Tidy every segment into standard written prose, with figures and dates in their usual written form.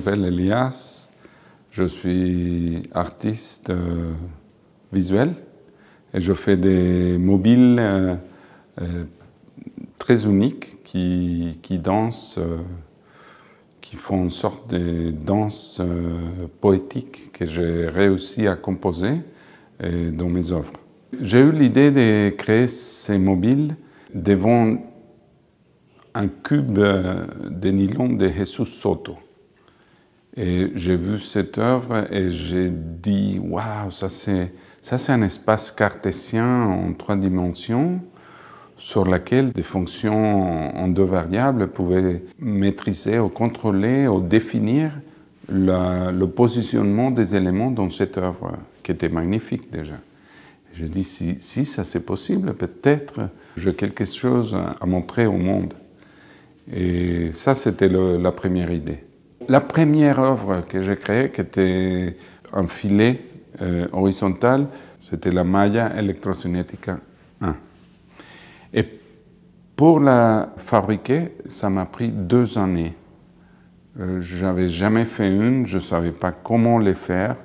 m'appelle Elias, je suis artiste visuel et je fais des mobiles très uniques qui dansent, qui font une sorte de danse poétique que j'ai réussi à composer dans mes œuvres. J'ai eu l'idée de créer ces mobiles devant un cube de nylon de Jesus Soto. Et j'ai vu cette œuvre et j'ai dit « Waouh, ça c'est un espace cartésien en 3 dimensions sur lequel des fonctions en 2 variables pouvaient maîtriser ou contrôler ou définir le positionnement des éléments dans cette œuvre, qui était magnifique déjà. » Je dis si ça c'est possible, peut-être j'ai quelque chose à montrer au monde. Et ça, c'était la première idée. La première œuvre que j'ai créée, qui était un filet horizontal, c'était la Maya Electrocinética 1. Et pour la fabriquer, ça m'a pris 2 années. Je n'avais jamais fait une, je ne savais pas comment les faire.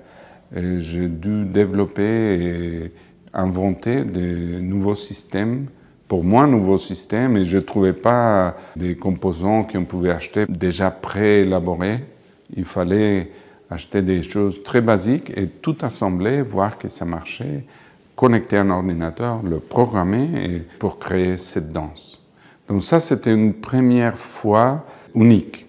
J'ai dû développer et inventer de nouveaux systèmes. Pour moi, un nouveau système, et je ne trouvais pas des composants qu'on pouvait acheter déjà préélaborés. Il fallait acheter des choses très basiques et tout assembler, voir que ça marchait, connecter un ordinateur, le programmer pour créer cette danse. Donc ça, c'était une première fois unique.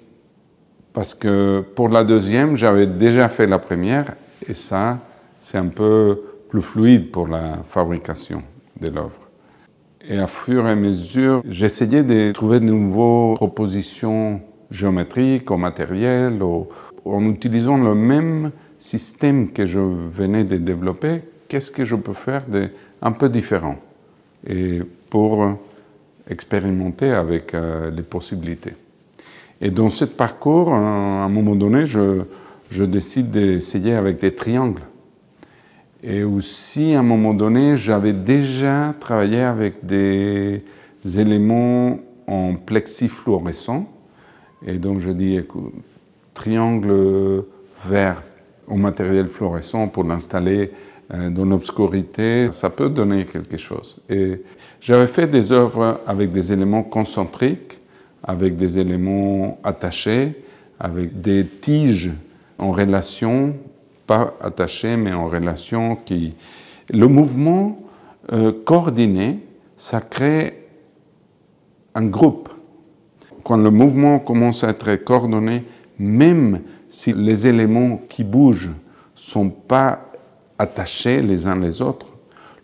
Parce que pour la deuxième, j'avais déjà fait la première et ça, c'est un peu plus fluide pour la fabrication de l'œuvre. Et à fur et à mesure, j'essayais de trouver de nouvelles propositions géométriques ou matérielles, en utilisant le même système que je venais de développer. Qu'est-ce que je peux faire d'un peu différent et pour expérimenter avec les possibilités. Et dans ce parcours, à un moment donné, je décide d'essayer avec des triangles. Et aussi, à un moment donné, j'avais déjà travaillé avec des éléments en plexi fluorescent. Et donc, je dis, écoute, triangle vert au matériel fluorescent pour l'installer dans l'obscurité, ça peut donner quelque chose. Et j'avais fait des œuvres avec des éléments concentriques, avec des éléments attachés, avec des tiges en relation, pas attachées, mais en relation qui... Le mouvement coordonné, ça crée un groupe. Quand le mouvement commence à être coordonné, même si les éléments qui bougent ne sont pas attachés les uns les autres,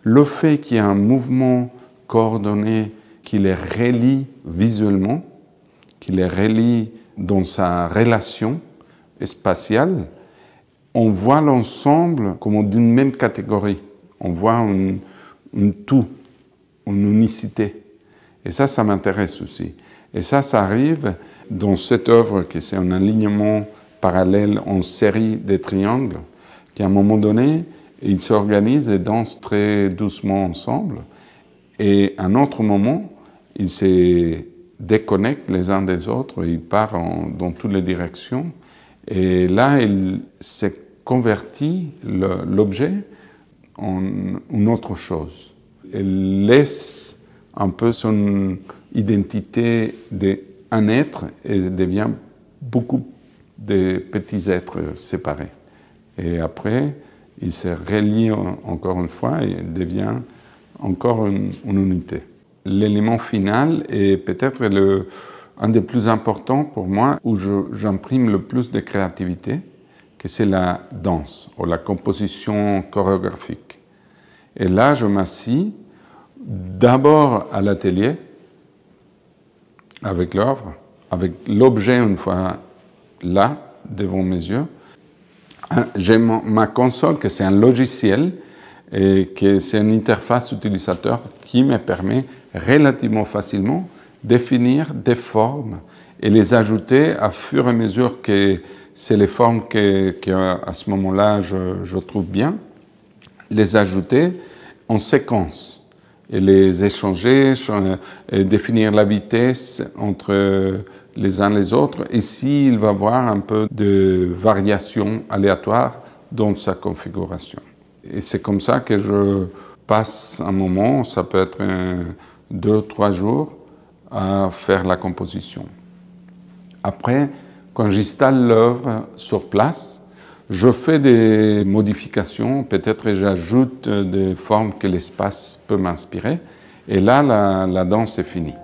le fait qu'il y ait un mouvement coordonné qui les relie visuellement, qui les relie dans sa relation spatiale, on voit l'ensemble comme d'une même catégorie. On voit un tout, une unicité. Et ça m'intéresse aussi. Et ça arrive dans cette œuvre qui c'est un alignement parallèle en série de triangles, qui à un moment donné, ils s'organisent et dansent très doucement ensemble. Et à un autre moment, ils se déconnectent les uns des autres, ils partent dans toutes les directions. Et là, il s'est converti, l'objet, en une autre chose. Il laisse un peu son identité d'un être et devient beaucoup de petits êtres séparés. Et après, il se relie encore une fois et devient encore une unité. L'élément final est peut-être un des plus importants pour moi, où j'imprime le plus de créativité, que c'est la danse ou la composition chorégraphique. Et là, je m'assis d'abord à l'atelier, avec l'œuvre, avec l'objet une fois là, devant mes yeux. J'ai ma console, que c'est un logiciel, et que c'est une interface utilisateur qui me permet relativement facilement de définir des formes et les ajouter à fur et à mesure que c'est les formes qu'à ce moment-là je trouve bien, les ajouter en séquence. et les échanger, et définir la vitesse entre les uns et les autres. Et s'il va y avoir un peu de variation aléatoire dans sa configuration. Et c'est comme ça que je passe un moment, ça peut être 2-3 jours, à faire la composition. Après, quand j'installe l'œuvre sur place, je fais des modifications, peut-être j'ajoute des formes que l'espace peut m'inspirer, et là, la danse est finie.